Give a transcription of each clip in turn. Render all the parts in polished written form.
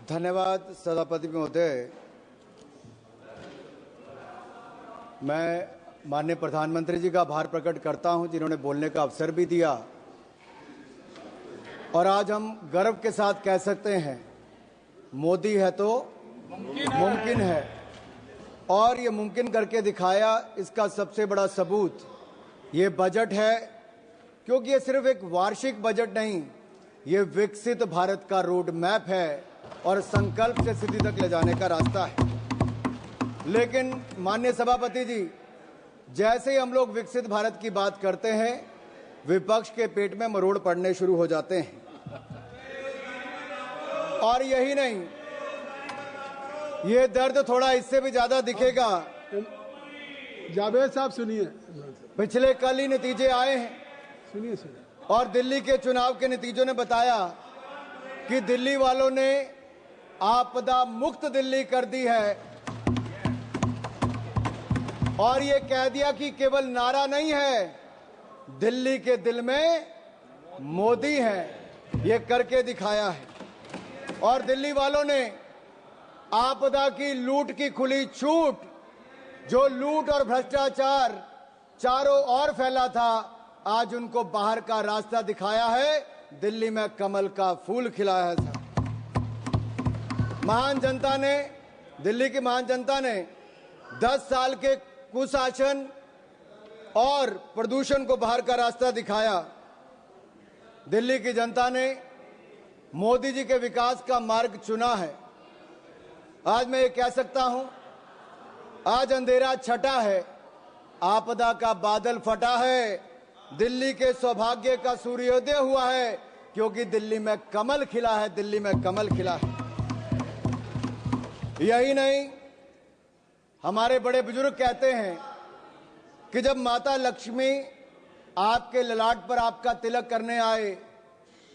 धन्यवाद सभापति महोदय। मैं माननीय प्रधानमंत्री जी का आभार प्रकट करता हूं जिन्होंने बोलने का अवसर भी दिया और आज हम गर्व के साथ कह सकते हैं मोदी है तो मुमकिन है और ये मुमकिन करके दिखाया। इसका सबसे बड़ा सबूत ये बजट है, क्योंकि ये सिर्फ एक वार्षिक बजट नहीं, ये विकसित भारत का रोड मैप है और संकल्प से सिद्धि तक ले जाने का रास्ता है। लेकिन माननीय सभापति जी, जैसे ही हम लोग विकसित भारत की बात करते हैं, विपक्ष के पेट में मरोड़ पड़ने शुरू हो जाते हैं। और यही नहीं, ये दर्द थोड़ा इससे भी ज्यादा दिखेगा। जावेद साहब सुनिए, पिछले कल ही नतीजे आए हैं सुनिए और दिल्ली के चुनाव के नतीजों ने बताया कि दिल्ली वालों ने आपदा मुक्त दिल्ली कर दी है और ये कह दिया कि केवल नारा नहीं है, दिल्ली के दिल में मोदी है, ये करके दिखाया है। और दिल्ली वालों ने आपदा की लूट की खुली छूट, जो लूट और भ्रष्टाचार चारों ओर फैला था, आज उनको बाहर का रास्ता दिखाया है। दिल्ली में कमल का फूल खिलाया है। महान जनता ने, दिल्ली की महान जनता ने 10 साल के कुशासन और प्रदूषण को बाहर का रास्ता दिखाया। दिल्ली की जनता ने मोदी जी के विकास का मार्ग चुना है। आज मैं ये कह सकता हूं, आज अंधेरा छटा है, आपदा का बादल फटा है, दिल्ली के सौभाग्य का सूर्योदय हुआ है, क्योंकि दिल्ली में कमल खिला है, दिल्ली में कमल खिला है। यही नहीं, हमारे बड़े बुजुर्ग कहते हैं कि जब माता लक्ष्मी आपके ललाट पर आपका तिलक करने आए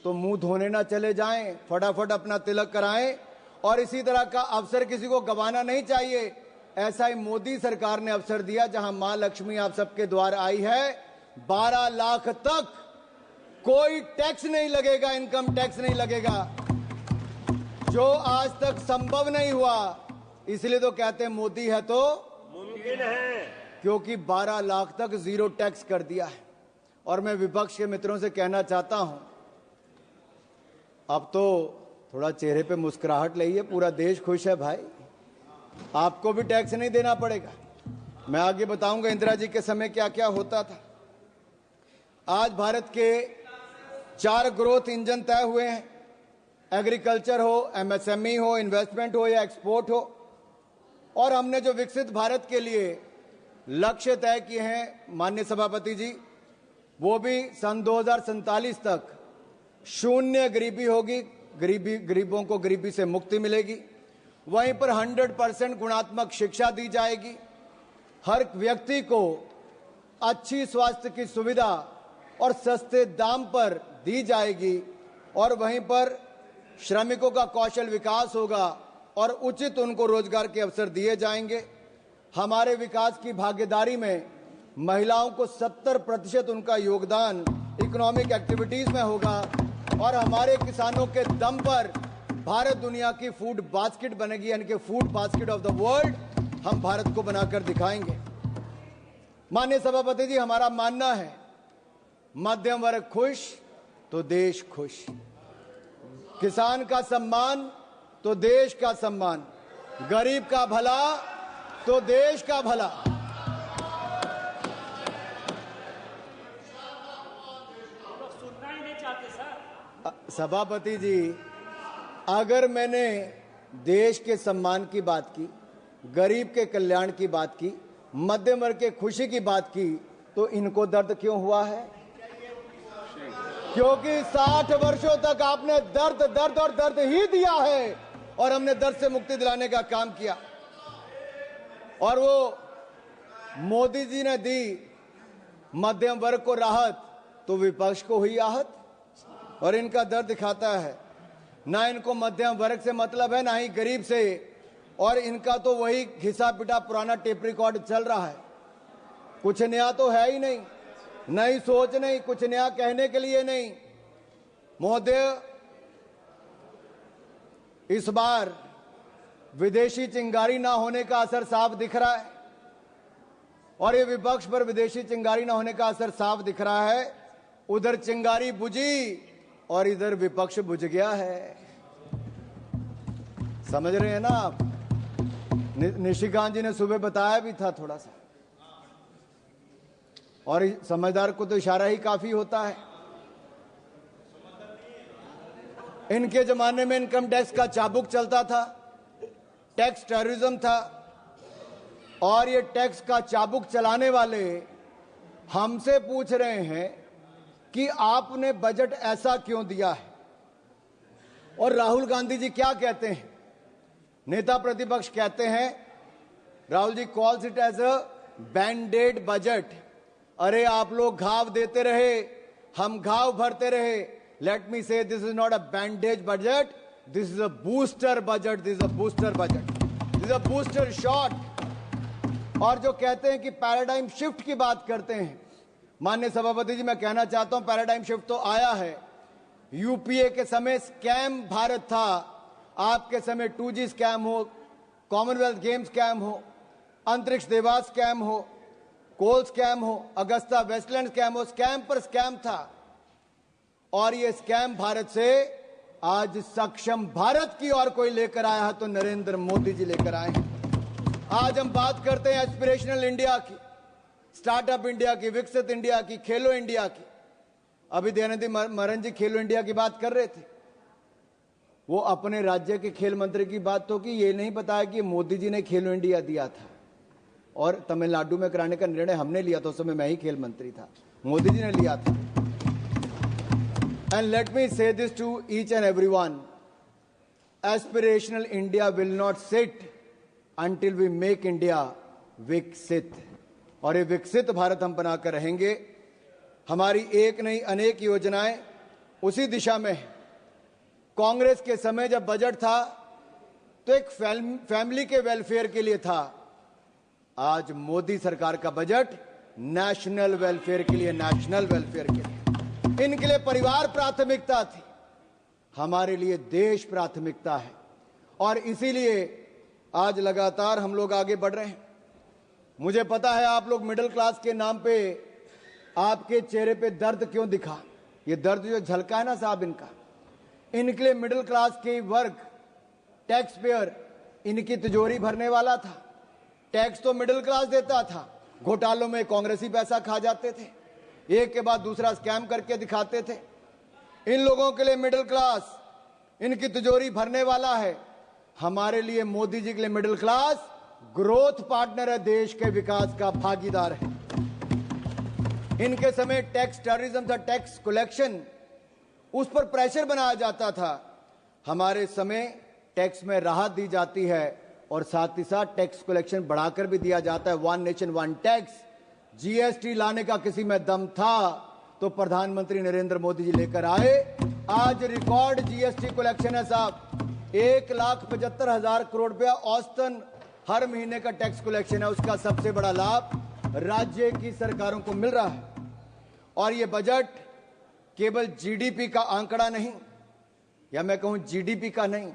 तो मुंह धोने ना चले जाएं, फटाफट अपना तिलक कराएं। और इसी तरह का अवसर किसी को गंवाना नहीं चाहिए। ऐसा ही मोदी सरकार ने अवसर दिया, जहां मां लक्ष्मी आप सबके द्वार आई है। 12 लाख तक कोई टैक्स नहीं लगेगा, इनकम टैक्स नहीं लगेगा, जो आज तक संभव नहीं हुआ। इसलिए तो कहते हैं मोदी है तो मुमकिन है, क्योंकि 12 लाख तक जीरो टैक्स कर दिया है। और मैं विपक्ष के मित्रों से कहना चाहता हूं, अब तो थोड़ा चेहरे पे मुस्कुराहट लाइए, पूरा देश खुश है भाई, आपको भी टैक्स नहीं देना पड़ेगा। मैं आगे बताऊंगा इंदिरा जी के समय क्या क्या होता था। आज भारत के 4 ग्रोथ इंजन तय हुए हैं, एग्रीकल्चर हो, एमएसएमई हो, इन्वेस्टमेंट हो या एक्सपोर्ट हो। और हमने जो विकसित भारत के लिए लक्ष्य तय किए हैं माननीय सभापति जी, वो भी सन 2047 तक शून्य गरीबी होगी, गरीबों को गरीबी से मुक्ति मिलेगी। वहीं पर 100% गुणात्मक शिक्षा दी जाएगी, हर व्यक्ति को अच्छी स्वास्थ्य की सुविधा और सस्ते दाम पर दी जाएगी। और वहीं पर श्रमिकों का कौशल विकास होगा और उचित उनको रोजगार के अवसर दिए जाएंगे। हमारे विकास की भागीदारी में महिलाओं को 70% उनका योगदान इकोनॉमिक एक्टिविटीज में होगा। और हमारे किसानों के दम पर भारत दुनिया की फूड बास्केट बनेगी, यानी कि food basket of the world हम भारत को बनाकर दिखाएंगे। माननीय सभापति जी, हमारा मानना है मध्यम वर्ग खुश तो देश खुश, किसान का सम्मान तो देश का सम्मान, गरीब का भला तो देश का भला। सुनना ही नहीं चाहते सर। सभापति जी, अगर मैंने देश के सम्मान की बात की, गरीब के कल्याण की बात की, मध्यम वर्ग के खुशी की बात की, तो इनको दर्द क्यों हुआ है? क्योंकि 60 वर्षों तक आपने दर्द दर्द और दर्द ही दिया है और हमने दर्द से मुक्ति दिलाने का काम किया। और वो मोदी जी ने दी मध्यम वर्ग को राहत, तो विपक्ष को हुई आहत और इनका दर्द दिखाता है। ना इनको मध्यम वर्ग से मतलब है, ना ही गरीब से, और इनका तो वही घिसा पिटा पुराना टेप रिकॉर्ड चल रहा है। कुछ नया तो है ही नहीं, नई सोच नहीं, कुछ नया कहने के लिए नहीं। महोदय, इस बार विदेशी चिंगारी ना होने का असर साफ दिख रहा है, और ये विपक्ष पर विदेशी चिंगारी ना होने का असर साफ दिख रहा है। उधर चिंगारी बुझी और इधर विपक्ष बुझ गया है। समझ रहे हैं ना आप? निशिकांत जी ने सुबह बताया भी था थोड़ा सा, और समझदार को तो इशारा ही काफी होता है। इनके जमाने में इनकम टैक्स का चाबुक चलता था, टैक्स टेररिज्म था, और ये टैक्स का चाबुक चलाने वाले हमसे पूछ रहे हैं कि आपने बजट ऐसा क्यों दिया है। और राहुल गांधी जी क्या कहते हैं? नेता प्रतिपक्ष कहते हैं, Rahul ji calls it as a banded budget. अरे आप लोग घाव देते रहे, हम घाव भरते रहे। Late me say this is not a bandage budget, this is a booster budget, this is a booster budget, this is a booster shot. और जो कहते हैं कि पैराडाइम शिफ्ट की बात करते हैं, माननीय सभापति जी मैं कहना चाहता हूं पैराडाइम शिफ्ट तो आया है। यूपीए के समय स्कैम भारत था, आपके समय 2G स्कैम हो, कॉमनवेल्थ गेम्स स्कैम हो, अंतरिक्ष देवास स्कैम हो, कोल स्कैम हो, अगस्ता वेस्टलैंड स्कैम हो, स्कैम पर स्कैम था। और ये स्कैम भारत से आज सक्षम भारत की ओर कोई लेकर आया है तो नरेंद्र मोदी जी लेकर आए हैं। आज हम बात करते हैं एस्पिरेशनल इंडिया की, स्टार्टअप इंडिया की, विकसित इंडिया की, खेलो इंडिया की। अभी दयानिधि मारन जी खेलो इंडिया की बात कर रहे थे। वो अपने राज्य के खेल मंत्री की बात तो की, ये नहीं बताया कि मोदी जी ने खेलो इंडिया दिया था और तमिलनाडु में कराने का निर्णय हमने लिया था। उस समय मैं ही खेल मंत्री था, मोदी जी ने लिया था। And let me say this to each and everyone, aspirational India will not sit until we make India विकसित। और ये विकसित भारत हम बनाकर रहेंगे। हमारी एक नहीं अनेक योजनाएं उसी दिशा में है। कांग्रेस के समय जब बजट था तो एक फैमिली के वेलफेयर के लिए था। आज मोदी सरकार का बजट नेशनल वेलफेयर के लिए, नेशनल वेलफेयर के लिए। इनके लिए परिवार प्राथमिकता थी, हमारे लिए देश प्राथमिकता है। और इसीलिए आज लगातार हम लोग आगे बढ़ रहे हैं। मुझे पता है आप लोग मिडिल क्लास के नाम पे, आपके चेहरे पे दर्द क्यों दिखा। ये दर्द जो झलका है ना साहब इनका, इनके लिए मिडिल क्लास के वर्ग, टैक्स पेयर, इनकी तिजोरी भरने वाला था। टैक्स तो मिडिल क्लास देता था, घोटालों में कांग्रेसी पैसा खा जाते थे, एक के बाद दूसरा स्कैम करके दिखाते थे। इन लोगों के लिए मिडिल क्लास इनकी तिजोरी भरने वाला है। हमारे लिए मोदी जी के लिए मिडिल क्लास ग्रोथ पार्टनर है, देश के विकास का भागीदार है। इनके समय टैक्स टेररिज्म था, टैक्स कलेक्शन, उस पर प्रेशर बनाया जाता था। हमारे समय टैक्स में राहत दी जाती है और साथ ही साथ टैक्स कलेक्शन बढ़ाकर भी दिया जाता है। One nation one tax, GST लाने का किसी में दम था तो प्रधानमंत्री नरेंद्र मोदी जी लेकर आए। आज रिकॉर्ड जीएसटी कलेक्शन है साहब, 1,75,000 करोड़ रुपया औसतन हर महीने का टैक्स कलेक्शन है। उसका सबसे बड़ा लाभ राज्य की सरकारों को मिल रहा है। और ये बजट केवल जीडीपी का आंकड़ा नहीं, या मैं कहूं जीडीपी का नहीं,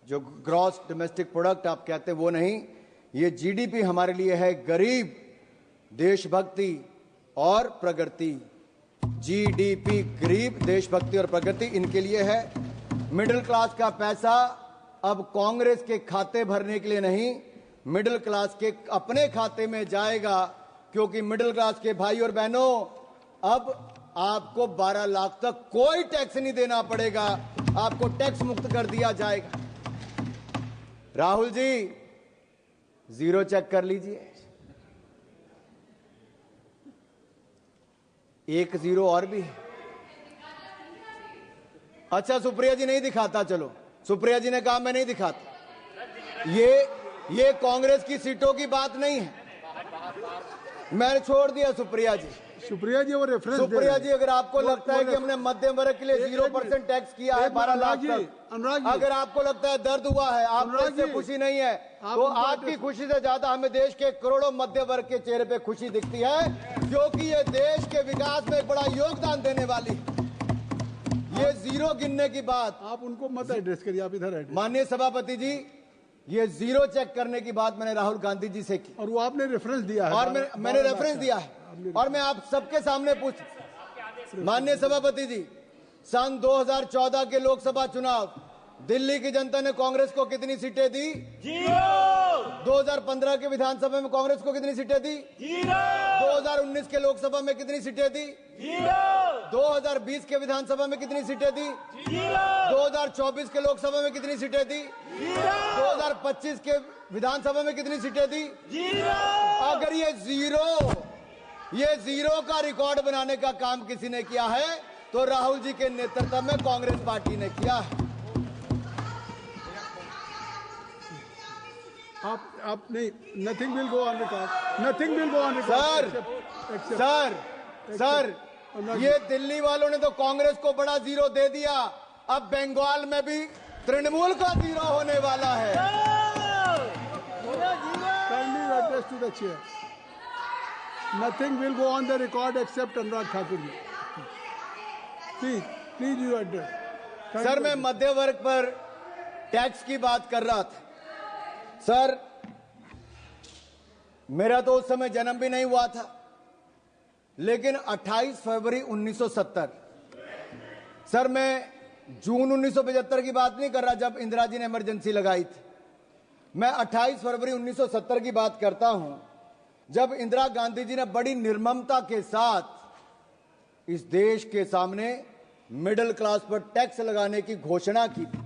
जो ग्रॉस डोमेस्टिक प्रोडक्ट आप कहते हैं वो नहीं, ये जीडीपी हमारे लिए है गरीब, देशभक्ति और प्रगति। जीडीपी गरीब, देशभक्ति और प्रगति इनके लिए है। मिडिल क्लास का पैसा अब कांग्रेस के खाते भरने के लिए नहीं, मिडिल क्लास के अपने खाते में जाएगा। क्योंकि मिडिल क्लास के भाई और बहनों, अब आपको 12 लाख तक कोई टैक्स नहीं देना पड़ेगा, आपको टैक्स मुक्त कर दिया जाएगा। राहुल जी जीरो चेक कर लीजिए, 1 जीरो और भी। अच्छा सुप्रिया जी नहीं दिखाता, चलो सुप्रिया जी ने कहा मैं नहीं दिखाता। ये कांग्रेस की सीटों की बात नहीं है, मैंने छोड़ दिया सुप्रिया जी। सुप्रिया जी वो रेफरेंस सुप्रिया जी, अगर आपको लगता है कि हमने मध्यम वर्ग के लिए 0% टैक्स किया है 12 लाख तक, अगर आपको लगता है दर्द हुआ है, आपको इससे खुशी नहीं है, तो आपकी खुशी से ज्यादा हमें देश के करोड़ों मध्य वर्ग के चेहरे पे खुशी दिखती है, क्योंकि ये देश के विकास में एक बड़ा योगदान देने वाली है। ये जीरो गिनने की बात, आप उनको मत एड्रेस करिए, आप इधर एड्रेस। माननीय सभापति जी, ये जीरो चेक करने की बात मैंने राहुल गांधी जी से की और वो आपने रेफरेंस दिया है, और मैंने रेफरेंस दिया है और मैं आप सबके सामने पूछ, माननीय सभापति जी, सन 2014 के लोकसभा चुनाव दिल्ली की जनता ने कांग्रेस को कितनी सीटें दी? 2015 के विधानसभा में कांग्रेस को कितनी सीटें दी? 2019 के लोकसभा में कितनी सीटें दी? 2020 के विधानसभा में कितनी सीटें दी? 2024 के लोकसभा में कितनी सीटें दी? 2025 के विधानसभा में कितनी सीटें दी? अगर ये जीरो का रिकॉर्ड बनाने का काम किसी ने किया है तो राहुल जी के नेतृत्व में कांग्रेस पार्टी ने किया है। आप नहीं, nothing will go on record, nothing will go on sir, ये दिल्ली वालों ने तो कांग्रेस को बड़ा जीरो दे दिया, अब बंगाल में भी तृणमूल का जीरो होने वाला है। Kindly address to the chair, nothing will go on the record except Anurag Thakur ji. Please you address. Sir, मैं मध्य वर्ग पर टैक्स की बात कर रहा था। सर, मेरा तो उस समय जन्म भी नहीं हुआ था, लेकिन 28 फरवरी 1970, सर मैं जून 1975 की बात नहीं कर रहा जब इंदिरा जी ने इमरजेंसी लगाई थी, मैं 28 फरवरी 1970 की बात करता हूं जब इंदिरा गांधी जी ने बड़ी निर्ममता के साथ इस देश के सामने मिडिल क्लास पर टैक्स लगाने की घोषणा की थी।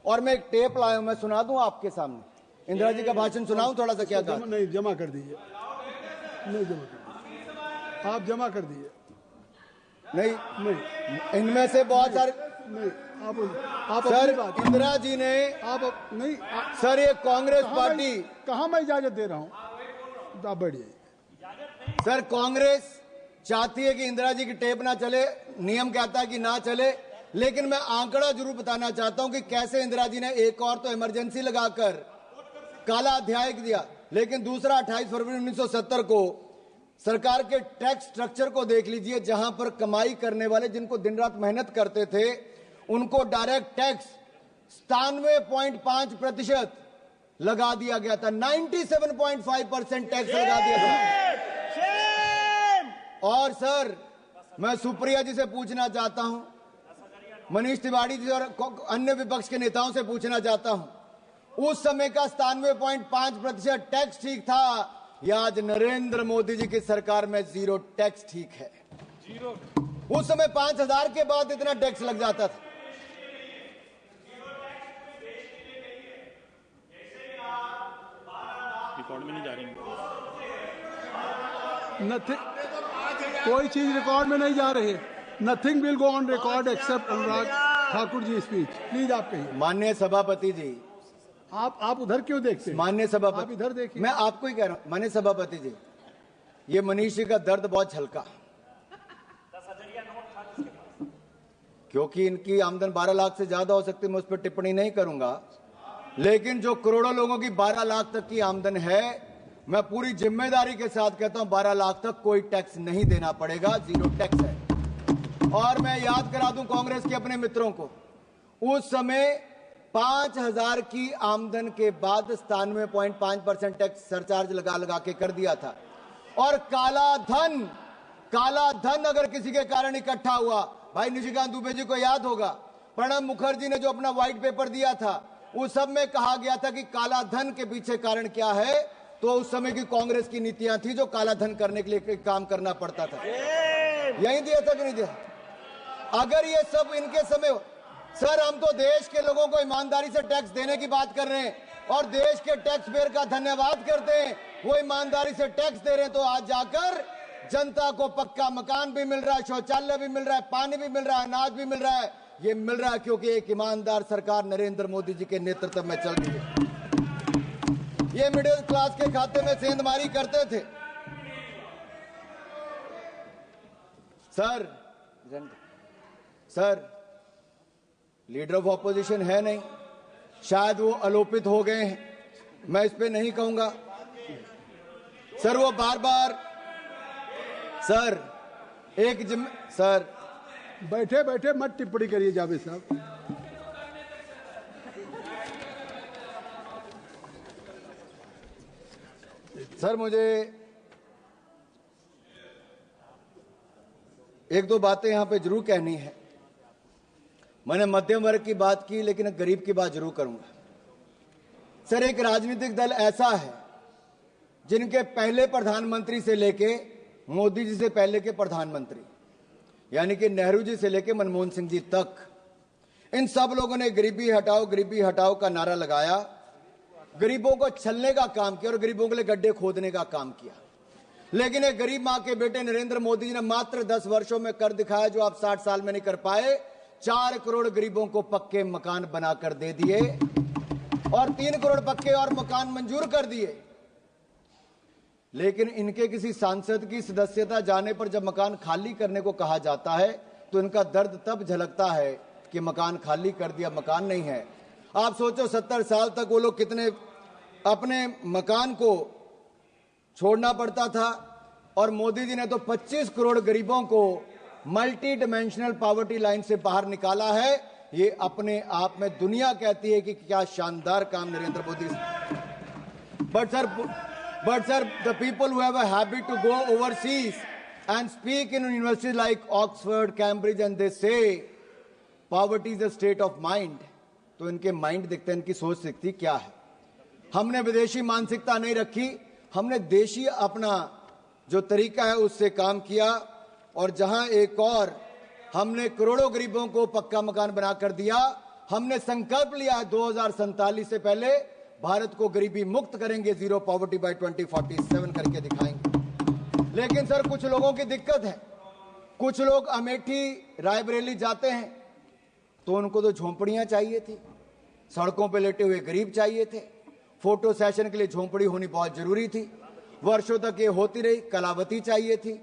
और मैं एक टेप लाया हूं, मैं सुना दूं आपके सामने, इंदिरा जी का भाषण सुनाऊं थोड़ा सा? क्या कहा? नहीं, जमा कर दीजिए, नहीं जमा कर, आप जमा कर दीजिए। नहीं, इनमें से बहुत सारे नहीं, आप सर, अपनी बात, इंदिरा जी ने नहीं सर, ये कांग्रेस पार्टी, कहां मैं इजाजत दे रहा हूं, आप बढ़िए। सर कांग्रेस चाहती है कि इंदिरा जी की टेप ना चले, नियम कहता है कि ना चले, लेकिन मैं आंकड़ा जरूर बताना चाहता हूं कि कैसे इंदिरा जी ने एक और तो इमरजेंसी लगाकर काला अध्याय दिया, लेकिन दूसरा 28 फरवरी 1970 को सरकार के टैक्स स्ट्रक्चर को देख लीजिए, जहां पर कमाई करने वाले जिनको दिन रात मेहनत करते थे उनको डायरेक्ट टैक्स 97.5% लगा दिया गया था, 97.5% टैक्स लगा दिया था। और सर, मैं सुप्रिया जी से पूछना चाहता हूं, मनीष तिवारी जी और अन्य विपक्ष के नेताओं से पूछना चाहता हूं, उस समय का 97.5% टैक्स ठीक था या आज नरेंद्र मोदी जी की सरकार में जीरो टैक्स ठीक है? उस समय 5000 के बाद इतना टैक्स लग जाता था। रिकॉर्ड में नहीं जा रही, कोई चीज रिकॉर्ड में नहीं जा रही। Nothing will go on record except Anurag Thakur ji speech. Please आप कहिए। माननीय सभापति जी, आप उधर क्यों देखते हैं? माननीय सभापति, आप इधर देखिए। मैं आपको ही कह रहा हूं माननीय सभापति जी, ये मनीष जी का दर्द बहुत हल्का, क्योंकि इनकी आमदन 12 लाख से ज्यादा हो सकती है, मैं उस पर टिप्पणी नहीं करूंगा, लेकिन जो करोड़ों लोगों की 12 लाख तक की आमदन है, मैं पूरी जिम्मेदारी के साथ कहता हूं 12 लाख तक कोई टैक्स नहीं देना पड़ेगा, जीरो टैक्स है। और मैं याद करा दूं कांग्रेस के अपने मित्रों को, उस समय 5000 की आमदन के बाद 97.5% टैक्स सरचार्ज लगा के कर दिया था। और काला धन अगर किसी के कारण इकट्ठा हुआ, भाई निशिकांत दुबे जी को याद होगा, प्रणब मुखर्जी ने जो अपना व्हाइट पेपर दिया था, उस सब में कहा गया था कि काला धन के पीछे कारण क्या है, तो उस समय की कांग्रेस की नीतियां थी जो काला धन करने के लिए काम करना पड़ता था। यही दिया था कि नहीं दिया? अगर ये सब इनके समय, सर हम तो देश के लोगों को ईमानदारी से टैक्स देने की बात कर रहे हैं और देश के टैक्स पेयर का धन्यवाद करते हैं, वो ईमानदारी से टैक्स दे रहे हैं, तो आज जाकर जनता को पक्का मकान भी मिल रहा है, शौचालय भी मिल रहा है, पानी भी मिल रहा है, अनाज भी मिल रहा है। ये मिल रहा है क्योंकि एक ईमानदार सरकार नरेंद्र मोदी जी के नेतृत्व में चल रही है। ये मिडिल क्लास के खाते में सेंधमारी करते थे। सर लीडर ऑफ ऑपोजिशन है नहीं, शायद वो आलोपित हो गए हैं, मैं इस पे नहीं कहूंगा। सर वो बार बार, सर बैठे बैठे मत टिप्पणी करिए जावेद साहब। सर मुझे एक दो बातें यहां पे जरूर कहनी है। मैंने मध्यम वर्ग की बात की, लेकिन गरीब की बात जरूर करूंगा। सर एक राजनीतिक दल ऐसा है जिनके पहले प्रधानमंत्री से लेके मोदी जी से पहले के प्रधानमंत्री यानी कि नेहरू जी से लेके मनमोहन सिंह जी तक, इन सब लोगों ने गरीबी हटाओ का नारा लगाया, गरीबों को छलने का काम किया और गरीबों के लिए गड्ढे खोदने का काम किया। लेकिन एक गरीब मां के बेटे नरेंद्र मोदी जी ने मात्र 10 वर्षों में कर दिखाया जो आप 60 साल में नहीं कर पाए। 4 करोड़ गरीबों को पक्के मकान बनाकर दे दिए और 3 करोड़ पक्के और मकान मंजूर कर दिए। लेकिन इनके किसी सांसद की सदस्यता जाने पर जब मकान खाली करने को कहा जाता है तो इनका दर्द तब झलकता है कि मकान खाली कर दिया, मकान नहीं है। आप सोचो 70 साल तक वो लोग कितने अपने मकान को छोड़ना पड़ता था, और मोदी जी ने तो 25 करोड़ गरीबों को मल्टी डिमेंशनल पॉवर्टी लाइन से बाहर निकाला है। ये अपने आप में दुनिया कहती है कि क्या शानदार काम Narendra Modi. But sir, the people who have a habit to go overseas and speak in universities like Oxford, Cambridge, and they say poverty is a state of mind, तो इनके माइंड दिखते हैं, इनकी सोच दिखती क्या है। हमने विदेशी मानसिकता नहीं रखी, हमने देशी अपना जो तरीका है उससे काम किया, और जहां एक और हमने करोड़ों गरीबों को पक्का मकान बनाकर दिया। हमने संकल्प लिया है 2047 से पहले भारत को गरीबी मुक्त करेंगे, जीरो पॉवर्टी बाय 2047 करके दिखाएंगे। लेकिन सर कुछ लोगों की दिक्कत है, कुछ लोग अमेठी रायबरेली जाते हैं तो उनको तो झोंपड़ियां चाहिए थी, सड़कों पे लेटे हुए गरीब चाहिए थे, फोटो सेशन के लिए झोंपड़ी होनी बहुत जरूरी थी, वर्षों तक ये होती रही, कलावती चाहिए थी।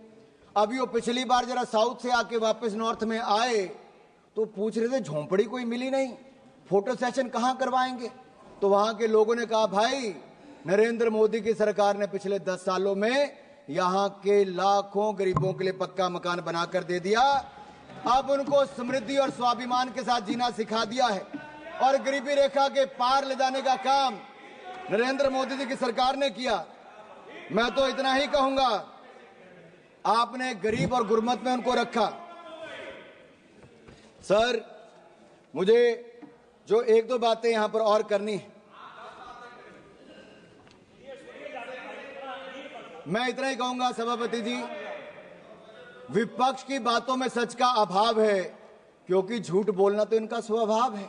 अभी वो पिछली बार जरा साउथ से आके वापस नॉर्थ में आए तो पूछ रहे थे झोंपड़ी कोई मिली नहीं, फोटो सेशन कहां करवाएंगे। तो वहां के लोगों ने कहा भाई नरेंद्र मोदी की सरकार ने पिछले 10 सालों में यहां के लाखों गरीबों के लिए पक्का मकान बनाकर दे दिया। अब उनको समृद्धि और स्वाभिमान के साथ जीना सिखा दिया है और गरीबी रेखा के पार ले जाने का काम नरेंद्र मोदी जी की सरकार ने किया। मैं तो इतना ही कहूंगा, आपने गरीब और गुरमत में उनको रखा। सर मुझे जो एक दो बातें यहां पर और करनी है, मैं इतना ही कहूंगा सभापति जी, विपक्ष की बातों में सच का अभाव है क्योंकि झूठ बोलना तो इनका स्वभाव है।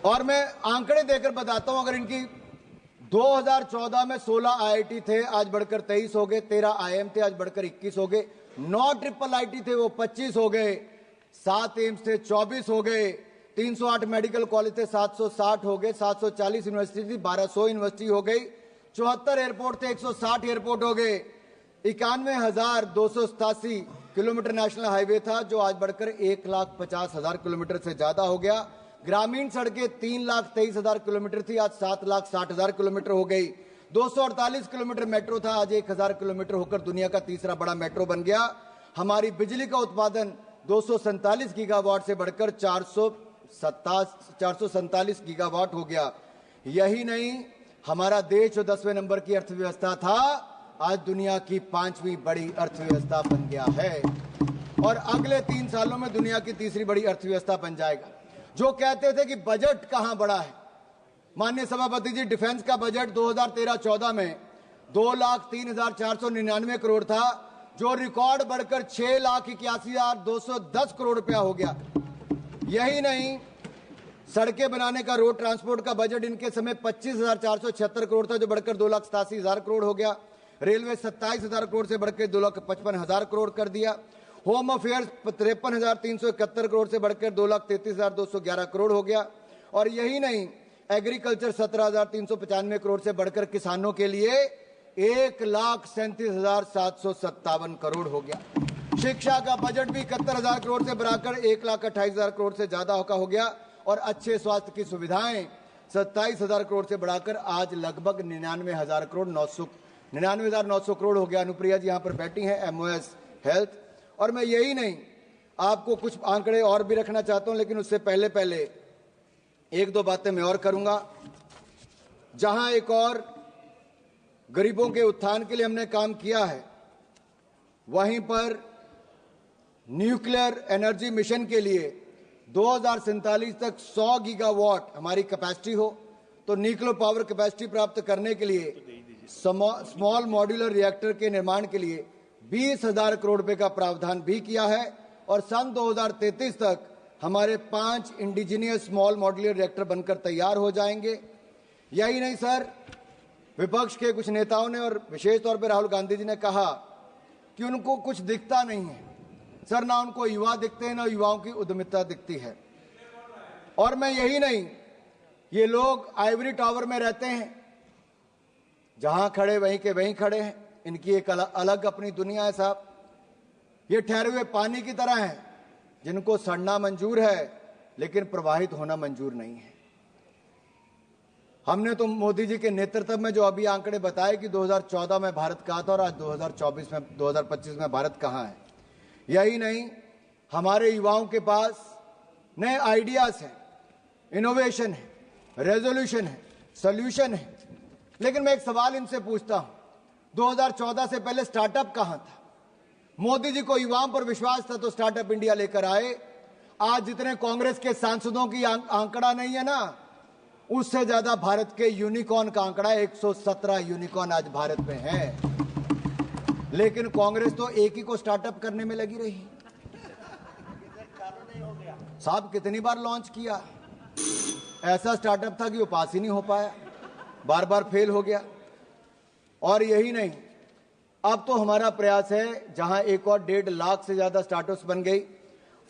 और मैं आंकड़े देकर बताता हूं, अगर इनकी 2014 में 16 आईआईटी थे, आज बढ़कर 23 हो गए, 13 आईएम थे, आज बढ़कर 21 हो गए, 9 ट्रिपल आईटी थे वो 25 हो गए, 7 एम्स थे 24 हो गए, 308 मेडिकल कॉलेज थे 760 हो गए, 740 यूनिवर्सिटी थी 1200 यूनिवर्सिटी हो गई, 74 एयरपोर्ट थे 160 एयरपोर्ट हो गए, 91,287 किलोमीटर नेशनल हाईवे था जो आज बढ़कर 1,50,000 किलोमीटर से ज्यादा हो गया। ग्रामीण सड़कें 3,23,000 किलोमीटर थी, आज 7,60,000 किलोमीटर हो गई। 248 किलोमीटर मेट्रो था, आज 1,000 किलोमीटर होकर दुनिया का तीसरा बड़ा मेट्रो बन गया। हमारी बिजली का उत्पादन 247 गीगावाट से बढ़कर 447 गीगावाट हो गया। यही नहीं, हमारा देश जो 10वें नंबर की अर्थव्यवस्था था आज दुनिया की 5वीं बड़ी अर्थव्यवस्था बन गया है और अगले 3 सालों में दुनिया की तीसरी बड़ी अर्थव्यवस्था बन जाएगा। जो कहते थे कि बजट कहां बढ़ा है, माननीय सभापति जी, डिफेंस का बजट 2013-14 में 2,03,499 करोड़ था, जो रिकॉर्ड बढ़कर 6,81,210 करोड़ रुपया हो गया। यही नहीं, सड़कें बनाने का रोड ट्रांसपोर्ट का बजट इनके समय 25,476 करोड़ था, जो बढ़कर 2,87,000 करोड़ हो गया। रेलवे 27,000 करोड़ से बढ़कर 2,55,000 करोड़ कर दिया। होम अफेयर्स 53,371 करोड़ से बढ़कर 2,33,211 करोड़ हो गया। और यही नहीं, एग्रीकल्चर 17,395 करोड़ से बढ़कर किसानों के लिए 1,37,757 करोड़ हो गया। शिक्षा का बजट भी 71,000 करोड़ से बढ़ाकर 1,28,000 करोड़ से ज्यादा का हो गया। और अच्छे स्वास्थ्य की सुविधाएं 27,000 करोड़ से बढ़ाकर आज लगभग 99,900 करोड़ हो गया। अनुप्रिया जी यहां पर बैठी हैं, एमओएस हेल्थ, और मैं यही नहीं, आपको कुछ आंकड़े और भी रखना चाहता हूं, लेकिन उससे पहले एक दो बातें मैं और करूंगा। जहां एक और गरीबों के उत्थान के लिए हमने काम किया है, वहीं पर न्यूक्लियर एनर्जी मिशन के लिए 2047 तक 100 गीगावाट हमारी कैपेसिटी हो, तो न्यूक्लियर पावर कैपेसिटी प्राप्त करने के लिए स्मॉल मॉड्यूलर रिएक्टर के निर्माण के लिए 20,000 करोड़ रुपए का प्रावधान भी किया है। और सन 2033 तक हमारे 5 इंडिजिनियस स्मॉल मॉड्यूलर रिएक्टर बनकर तैयार हो जाएंगे। यही नहीं सर, विपक्ष के कुछ नेताओं ने और विशेष तौर पर राहुल गांधी जी ने कहा कि उनको कुछ दिखता नहीं है। सर, ना उनको युवा दिखते हैं, ना युवाओं की उद्यमिता दिखती है। और मैं यही नहीं, ये लोग आइवरी टावर में रहते हैं, जहां खड़े वहीं के वहीं खड़े हैं। इनकी एक अलग अपनी दुनिया है साहब। ये ठहरे हुए पानी की तरह हैं, जिनको सड़ना मंजूर है लेकिन प्रवाहित होना मंजूर नहीं है। हमने तो मोदी जी के नेतृत्व में जो अभी आंकड़े बताए कि 2014 में भारत कहाँ था और आज 2025 में भारत कहाँ है। यही नहीं, हमारे युवाओं के पास नए आइडियाज हैं, इनोवेशन है, रेजोल्यूशन है, सॉल्यूशन है। लेकिन मैं एक सवाल इनसे पूछता हूं, 2014 से पहले स्टार्टअप कहां था? मोदी जी को युवाओं पर विश्वास था तो स्टार्टअप इंडिया लेकर आए। आज जितने कांग्रेस के सांसदों की आंकड़ा नहीं है ना, उससे ज्यादा भारत के यूनिकॉर्न का आंकड़ा 117 यूनिकॉर्न आज भारत में है। लेकिन कांग्रेस तो एक ही को स्टार्टअप करने में लगी रही। साहब, कितनी बार लॉन्च किया, ऐसा स्टार्टअप था कि वो पास ही नहीं हो पाया, बार बार फेल हो गया। और यही नहीं, अब तो हमारा प्रयास है, जहां एक और 1.5 लाख से ज्यादा स्टार्टअप्स बन गई।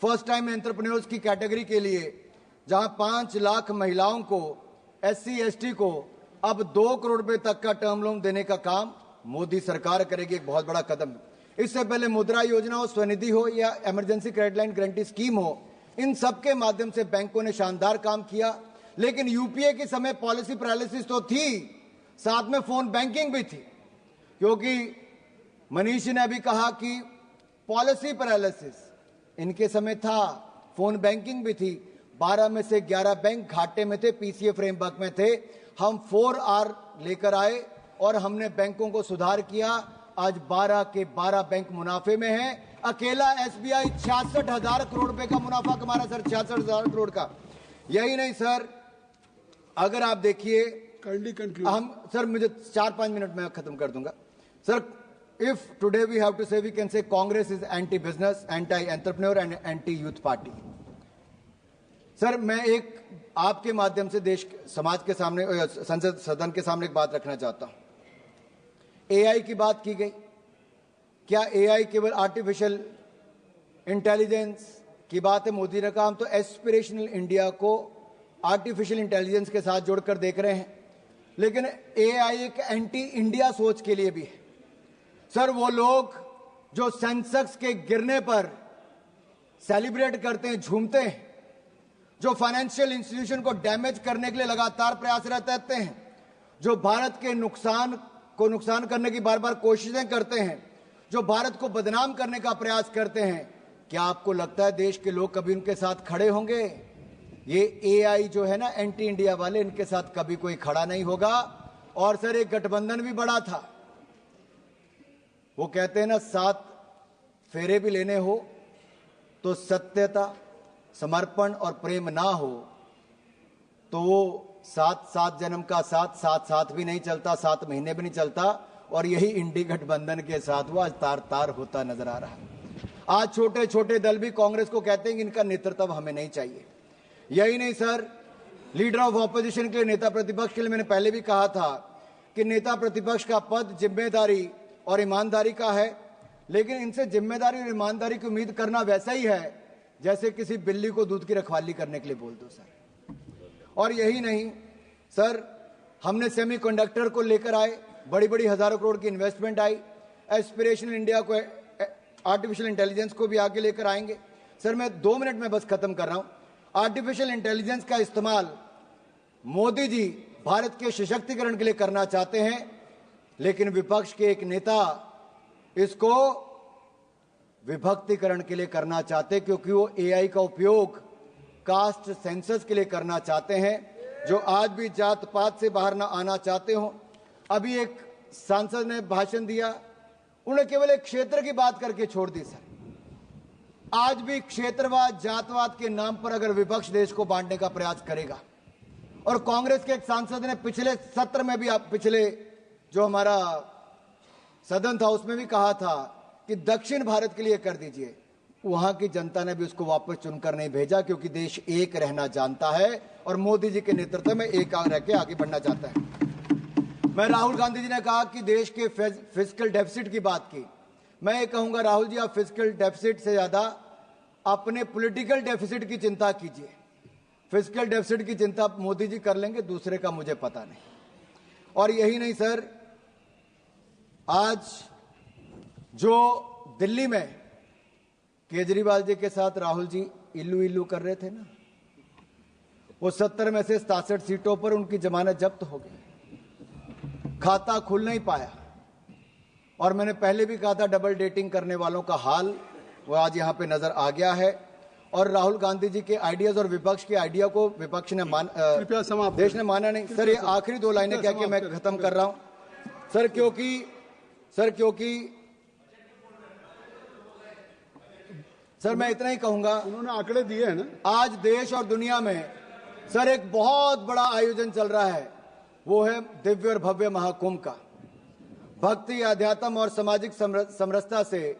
फर्स्ट टाइम एंटरप्रेन्योर्स की कैटेगरी के लिए जहां 5 लाख महिलाओं को, SC ST को अब 2 करोड़ रुपए तक का टर्म लोन देने का काम मोदी सरकार करेगी। एक बहुत बड़ा कदम। इससे पहले मुद्रा योजना हो, स्वनिधि हो या emergency credit line guarantee scheme हो, इन सब के माध्यम से बैंकों ने शानदार काम किया। लेकिन यूपीए के समय पॉलिसी पैरालिसिस तो थी, साथ में फोन बैंकिंग भी थी। क्योंकि मनीष ने अभी कहा कि पॉलिसी पैरालिसिस इनके समय था, फोन बैंकिंग भी थी। 12 में से 11 बैंक घाटे में थे, पीसीए फ्रेमवर्क में थे। हम 4R लेकर आए और हमने बैंकों को सुधार किया। आज 12 के 12 बैंक मुनाफे में हैं। अकेला एसबीआई 66,000 करोड़ रुपए का मुनाफा कमा रहा है सर, 66,000 करोड़ का। यही नहीं सर, अगर आप देखिए, हम सर, मुझे 4-5 मिनट में खत्म कर दूंगा sir. If today we have to say, we can say Congress is anti business, anti entrepreneur and anti youth party. Sir, मैं एक आपके माध्यम से देश समाज के सामने, संसद सदन के सामने एक बात रखना चाहता हूं। एआई की बात की गई। क्या एआई केवल आर्टिफिशियल इंटेलिजेंस की बात है? मोदी ने कहा हम तो एस्पिरेशनल इंडिया को आर्टिफिशियल इंटेलिजेंस के साथ जोड़कर देख रहे हैं। लेकिन एआई एक एंटी इंडिया सोच के लिए भी है सर। वो लोग जो सेंसेक्स के गिरने पर सेलिब्रेट करते हैं, झूमते हैं, जो फाइनेंशियल इंस्टीट्यूशन को डैमेज करने के लिए लगातार प्रयासरत रहते हैं, जो भारत के नुकसान करने की बार बार कोशिशें करते हैं, जो भारत को बदनाम करने का प्रयास करते हैं, क्या आपको लगता है देश के लोग कभी उनके साथ खड़े होंगे? ये एआई जो है ना, एंटी इंडिया वाले, इनके साथ कभी कोई खड़ा नहीं होगा। और सर, एक गठबंधन भी बड़ा था। वो कहते हैं ना, 7 फेरे भी लेने हो तो सत्यता, समर्पण और प्रेम ना हो तो वो 7 जन्म का साथ भी नहीं चलता, 7 महीने भी नहीं चलता। और यही इंडी गठबंधन के साथ वो आज तार होता नजर आ रहा है। आज छोटे छोटे दल भी कांग्रेस को कहते हैं कि इनका नेतृत्व हमें नहीं चाहिए। यही नहीं सर, लीडर ऑफ ऑपोजिशन के लिए, नेता प्रतिपक्ष के लिए मैंने पहले भी कहा था कि नेता प्रतिपक्ष का पद जिम्मेदारी और ईमानदारी का है। लेकिन इनसे जिम्मेदारी और ईमानदारी की उम्मीद करना वैसा ही है जैसे किसी बिल्ली को दूध की रखवाली करने के लिए बोल दो सर। और यही नहीं सर, हमने सेमीकंडक्टर को लेकर आए, बड़ी बड़ी हजारों करोड़ की इन्वेस्टमेंट आई। एस्पिरेशनल इंडिया को, आर्टिफिशियल इंटेलिजेंस को भी आगे लेकर आएंगे। सर, मैं 2 मिनट में बस खत्म कर रहा हूं। आर्टिफिशियल इंटेलिजेंस का इस्तेमाल मोदी जी भारत के सशक्तिकरण के लिए करना चाहते हैं, लेकिन विपक्ष के एक नेता इसको विभक्तिकरण के लिए करना चाहते, क्योंकि वो एआई का उपयोग कास्ट सेंसस के लिए करना चाहते हैं, जो आज भी जात पात से बाहर ना आना चाहते हो। अभी एक सांसद ने भाषण दिया, उन्होंने केवल एक क्षेत्र की बात करके छोड़ दी। सर, आज भी क्षेत्रवाद जातवाद के नाम पर अगर विपक्ष देश को बांटने का प्रयास करेगा, और कांग्रेस के एक सांसद ने पिछले सत्र में भी, पिछले जो हमारा सदन था उसमें भी कहा था कि दक्षिण भारत के लिए कर दीजिए, वहां की जनता ने भी उसको वापस चुनकर नहीं भेजा, क्योंकि देश एक रहना जानता है और मोदी जी के नेतृत्व में एक रह के आगे बढ़ना चाहता है। मैं राहुल गांधी जी ने कहा कि देश के फिस्कल डेफिसिट की बात की। मैं ये कहूंगा राहुल जी, आप फिस्कल डेफिसिट से ज्यादा अपने पॉलिटिकल डेफिसिट की चिंता कीजिए। फिस्कल डेफिसिट की चिंता मोदी जी कर लेंगे, दूसरे का मुझे पता नहीं। और यही नहीं सर, आज जो दिल्ली में केजरीवाल जी के साथ राहुल जी इल्लू इल्लू कर रहे थे ना, वो 70 में से 67 सीटों पर उनकी जमानत जब्त हो गई, खाता खुल नहीं पाया। और मैंने पहले भी कहा था, डबल डेटिंग करने वालों का हाल वो आज यहां पे नजर आ गया है। और राहुल गांधी जी के आइडियाज और विपक्ष के आइडिया को विपक्ष ने कृपया समाप्त, देश ने माना नहीं। सर, ये आखिरी 2 लाइनें कह के मैं खत्म कर रहा हूं। सर क्योंकि मैं इतना ही कहूंगा, उन्होंने आंकड़े दिए हैं ना, आज देश और दुनिया में सर एक बहुत बड़ा आयोजन चल रहा है, वो है दिव्य और भव्य महाकुंभ का। भक्ति, अध्यात्म और सामाजिक समरसता से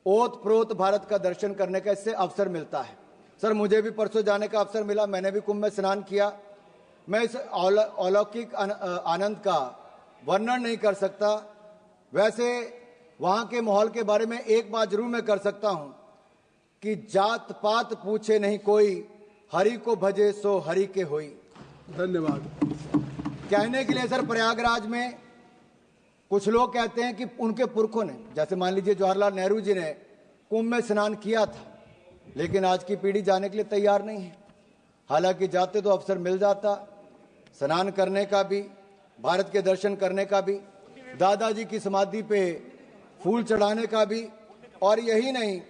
ओत प्रोत भारत का दर्शन करने का इससे अवसर मिलता है। सर, मुझे भी परसों जाने का अवसर मिला, मैंने भी कुंभ में स्नान किया। मैं इस अलौकिक आनंद का वर्णन नहीं कर सकता। वैसे वहां के माहौल के बारे में एक बात जरूर मैं कर सकता हूं कि जात पात पूछे नहीं कोई, हरि को भजे सो हरि के होई। धन्यवाद। कहने के लिए सर, प्रयागराज में कुछ लोग कहते हैं कि उनके पुरखों ने, जैसे मान लीजिए जवाहरलाल नेहरू जी ने कुंभ में स्नान किया था, लेकिन आज की पीढ़ी जाने के लिए तैयार नहीं है। हालांकि जाते तो अवसर मिल जाता, स्नान करने का भी, भारत के दर्शन करने का भी, दादाजी की समाधि पे फूल चढ़ाने का भी। और यही नहीं,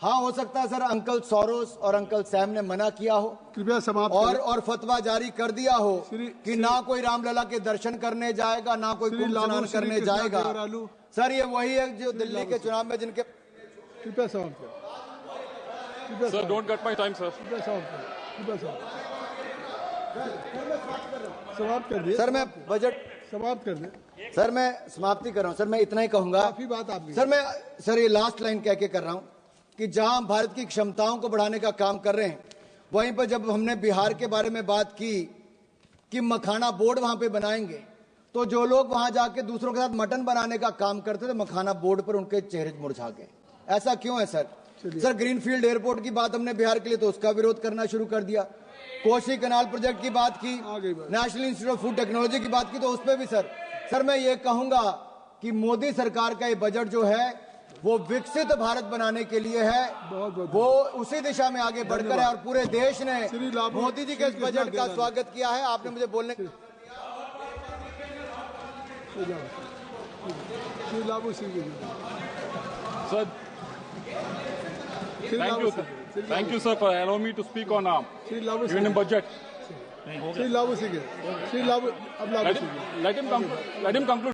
हाँ हो सकता है सर अंकल सोरोस और अंकल सैम ने मना किया हो, कृपया समाप्त और फतवा जारी कर दिया हो कि ना कोई रामलला के दर्शन करने जाएगा, ना कोई कुंभ स्नान करने जाएगा। सर, ये वही है जो दिल्ली के चुनाव में जिनके, कृपया समाप्त करें। Sir, don't cut my time sir. कृपया समाप्त कर दिए। सर मैं बजट समाप्त कर दें। सर मैं समाप्ति कर रहा हूं। सर मैं इतना ही कहूंगा, काफी बात आपकी। सर ये लास्ट लाइन कह के कर रहा हूं कि जहां भारत की क्षमताओं को बढ़ाने का काम कर रहे हैं, वहीं पर जब हमने बिहार के बारे में बात की कि मखाना बोर्ड वहां पे बनाएंगे, तो जो लोग वहां जाके दूसरों के साथ मटन बनाने का काम करते थे, मखाना बोर्ड पर उनके चेहरे मुरझा गए। ऐसा क्यों है सर? सर, ग्रीनफील्ड एयरपोर्ट की बात हमने बिहार के लिए, तो उसका विरोध करना शुरू कर दिया। कोसी कनाल प्रोजेक्ट की बात की, national institute of food technology की बात की, तो उस पर भी सर मैं ये कहूंगा कि मोदी सरकार का ये बजट जो है वो विकसित भारत बनाने के लिए है, वो उसी दिशा में आगे बढ़कर है। और पूरे देश ने मोदी जी के इस बजट का स्वागत किया है। आपने मुझे बोलने sir, thank you sir for allowing me to speak on union budget. Shri Labu Singh, अब Labu Singh, Let him conclude.